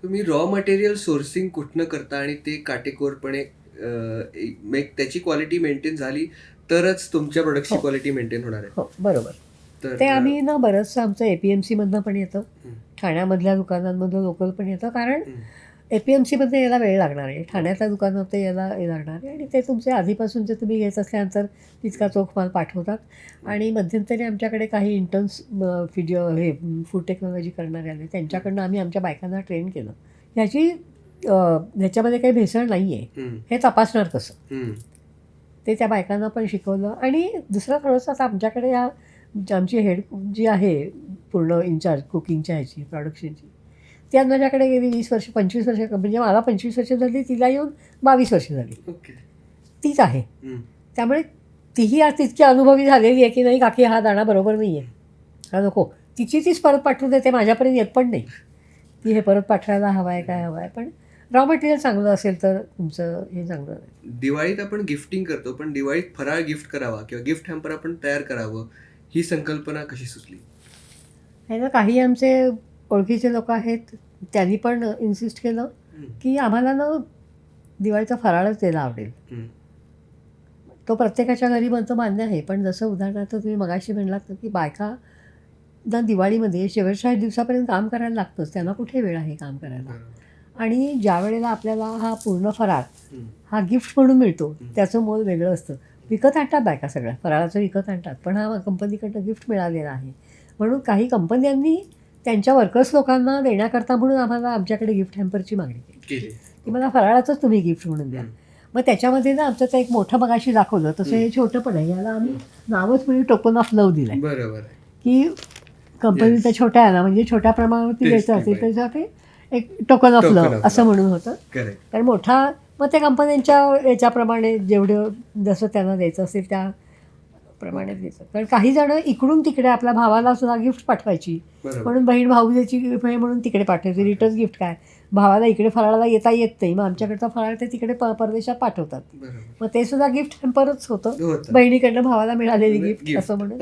तुम्ही raw material sourcing कुठनं करता आणि ते काटेकोरपणे त्याची क्वालिटी मेंटेन झाली तरच तुमच्या प्रोडक्टची हो क्वालिटी मेंटेन होणार आहे. हो बरोबर. तर ते आम्ही ना बरंचसं आमचं APMCमधनं पण येतं, हं, ठाण्यामधल्या दुकानांमधून लोकल पण येतं, कारण हं. APMCमध्ये यायला वेळ लागणार आहे, हो. ठाण्यातल्या दुकानात ते यायला हे लागणार आहे आणि ते तुमचे आधीपासूनचे तुम्ही घेत असल्यानंतर तितका चोख माल पाठवतात. आणि मध्यंतरी आमच्याकडे काही इंटर्न्स हे फूड टेक्नॉलॉजी करणारे आले, त्यांच्याकडनं आम्ही आमच्या बायकांना ट्रेन केलं. ह्याची ह्याच्यामध्ये काही भेसळ नाही आहे, हं, हे तपासणार कसं, हं. ते त्या बायकांना पण शिकवलं. आणि दुसरं थोडंसं आता आमच्याकडे आमची हेड जी आहे पूर्ण इन्चार्ज कुकिंगच्या ह्याची प्रोडक्शनची, ती आज माझ्याकडे गेली 20 वर्ष 25 वर्ष, म्हणजे मला 25 वर्ष झाली, तिला येऊन 22 वर्ष झाली, ओके. तीच आहे. हं. त्यामुळे तीही आज तितकी अनुभवी झालेली आहे की नाही, काकी हा दाणा बरोबर नाही आहे, हा नको, तिची तीच परत पाठवून देते, माझ्यापर्यंत येत पण नाही की हे परत पाठवायला हवं आहे काय हवं आहे. पण रॉ मटेरियल चांगलं असेल तर तुमचं हे चांगलं आहे. दिवाळीत आपण गिफ्टिंग करतो, पण दिवाळीत फराळ गिफ्ट करावा किंवा गिफ्ट हॅम्पर आपण तयार करावं, ही संकल्पना कशी सुचली? आहे ना, काही आमचे ओळखीचे लोक आहेत, त्यांनी पण इन्सिस्ट केलं हं, की आम्हाला ना दिवाळीचा फराळच द्यायला आवडेल. हं. तो प्रत्येकाच्या घरी बनतो मान्य आहे, पण जसं उदाहरणार्थ तुम्ही मगाशी म्हणलात ना की बायका ना दिवाळीमध्ये शेवटच्या दिवसापर्यंत काम करायला लागतंच, त्यांना कुठे वेळ आहे काम करायला. बरोबर. आणि ज्या वेळेला आपल्याला हा पूर्ण फराळ हं, हा गिफ्ट म्हणून मिळतो, हं. त्याचं मोल वेगळं असतं. विकत आणतात बायका सगळ्या, फराळाचं विकत आणतात, पण हा कंपनीकडनं गिफ्ट मिळालेला आहे. म्हणून काही कंपन्यांनी त्यांच्या वर्कर्स लोकांना देण्याकरता म्हणून आम्हाला आमच्याकडे गिफ्ट हॅम्परची मागणी केली केली. की मला फराळाचंच तुम्ही गिफ्ट म्हणून द्या. हं, मग त्याच्यामध्ये ना आमचं ते एक मोठं मगाशी दाखवलं तसं हे छोटं पण आहे, याला आम्ही नावच म्हणजे टोकन ऑफ लव्ह दिलं आहे बरोबर आहे. की कंपनीच्या छोट्या आहे ना, म्हणजे छोट्या प्रमाणावरती द्यायचं टेस्टी असेल बाईट. त्याच्यासाठी एक token of token love of असं लव्ह. म्हणून होतं. करेक्ट. कारण मोठा मग त्या कंपन्यांच्या याच्याप्रमाणे जेवढं जसं त्यांना द्यायचं असेल त्याप्रमाणे द्यायचं. कारण काही जणं इकडून तिकडे आपल्या भावाला सुद्धा गिफ्ट पाठवायची, बरोबर. म्हणून बहीण भाऊजेची गिफ्ट आहे म्हणून तिकडे पाठवायची, रिटर्न गिफ्ट काय, भावाला इकडे फराळाला येता येत नाही, मग आमच्याकडचा फराळ ते तिकडे परदेशात पाठवतात, बरोबर. मग ते सुद्धा गिफ्ट हॅम्परच होतं, होतं. बहिणीकडनं भावाला मिळालेली गिफ्ट गिफ्ट. असं म्हणून.